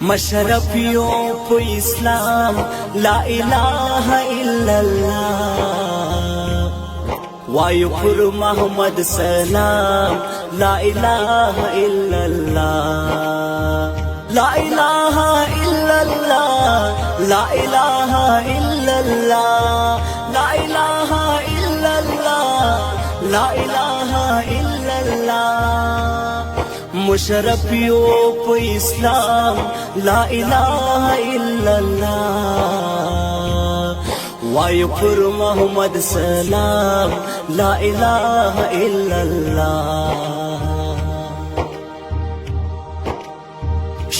مشرف یو په اسلام لا اله الا الله وایو پر محمد سلام لا اله الا الله لا اله الا الله لا اله الا الله لا اله الا الله لا اله الا الله مشرف یو په اسلام لا اله الا الله وایو پر محمد سلام لا اله الا الله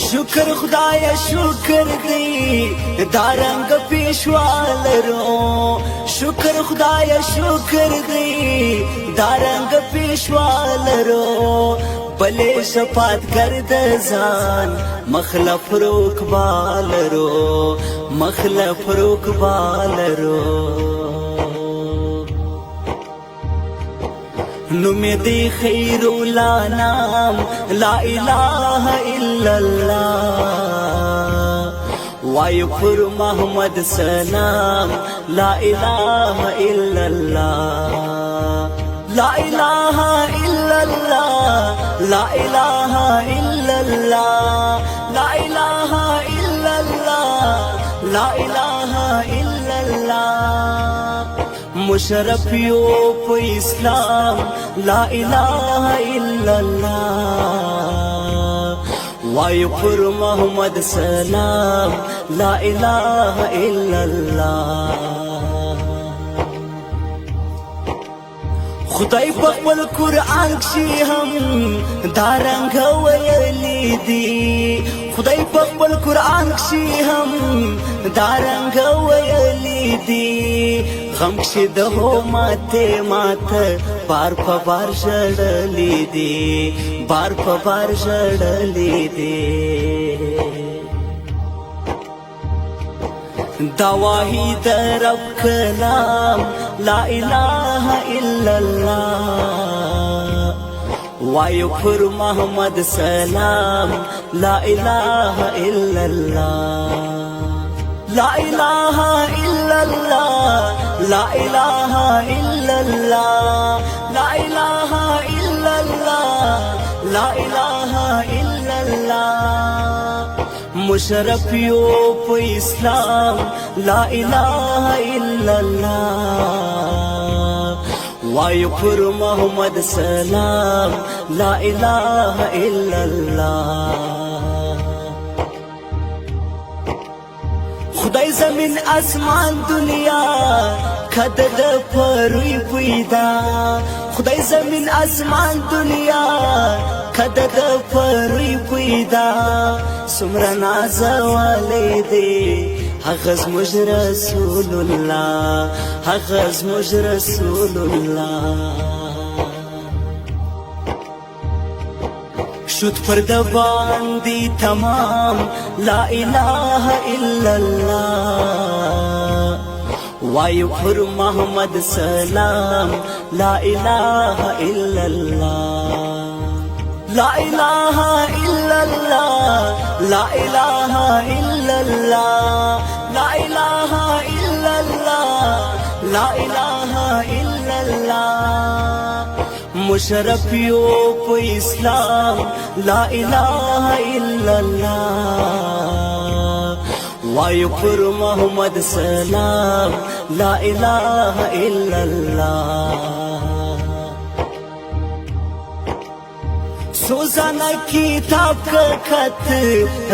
شکر خدایا شکر دی دارنګ پیشوالرو شکر خدایا شکر دی دارنګ پیشوالرو بلے شفاعت کرد زان مخلف روک بالرو مخلف روک بالرو نمدی خیر لا نام لا الہ الا اللہ وایو پر محمد سلام لا الہ الا اللہ لا الہ الا اللہ لا الہ الا اللہ لا الہ الا اللہ لا الہ الا اللہ مشرف یو په اسلام لا الہ الا اللہ وایو پر محمد سلام لا الہ الا اللہ خدای په خپل قرآن کښې هم دارنګ ویلي دي خدای په خپل قرآن کښې هم دارنګ ویلي دي غم کښې د هو ماته ماته بار په بار ژړلي دي بار په بار ژړلي دي دا واحد رب کلام لا الہ الا اللہ وایو پر محمد سلام لا الہ الا اللہ لا الہ الا اللہ لا الہ الا اللہ لا الہ الا اللہ لا الہ الا اللہ مشرف یو په اسلام لا الہ الا اللہ وایو پر محمد سلام لا الہ الا اللہ خدای زمین اسمان دنیا کده د پروي پیدا خدای زمین اسمان دنیا کده د پروي پیدا سمرا نازوالی دی هغه زموږ رسول الله هغه زموږ رسول الله شد پر د باندې تمام لا اله الا الله وایو پر محمد سلام لا اله الا الله لا الہ الا اللہ لا الہ الا اللہ لا الہ الا اللہ لا الہ الا اللہ مشرف یو په اسلام لا الہ الا اللہ وایو پر محمد سلام لا الہ الا اللہ سوزانا کتاب کا خط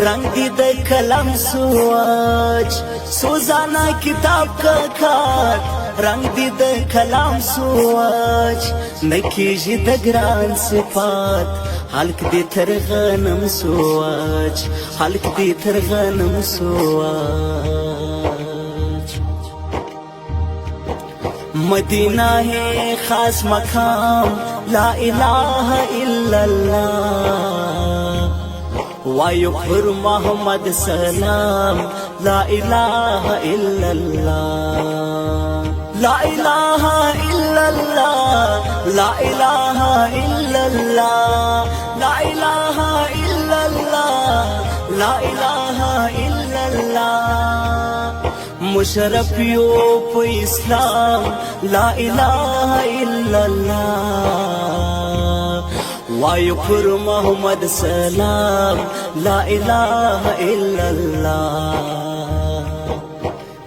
رنگ دی د کلم سوچ سوزانا کتاب کا خط رنگ دی د کلام سوچ نکیږي د ګران صفات حلق دی تر غنم سوچ حلق دی تر غنم سوچ مدینہ ہے خاص مقام لا الہ الا اللہ وایو پر محمد سلام لا الہ الا اللہ لا الہ الا اللہ لا الہ الا اللہ لا الہ الا اللہ لا إله إلا الله مشرف یو په اسلام لا إله إلا الله وایو پر محمد سلام لا إله إلا الله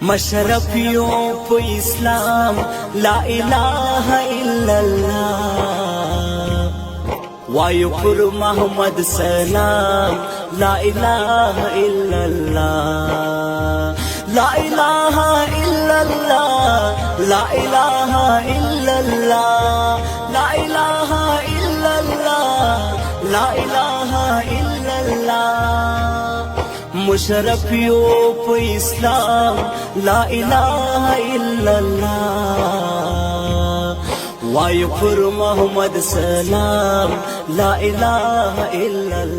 مشرف یو په اسلام لا إله إلا الله وایو پر محمد سلام لا إله إلا الله لا إله إلا الله لا إله إلا الله لا إله إلا الله لا إله إلا الله مشرف یو په اسلام لا إله إلا الله وایو پر محمد سلام لا إله إلا الله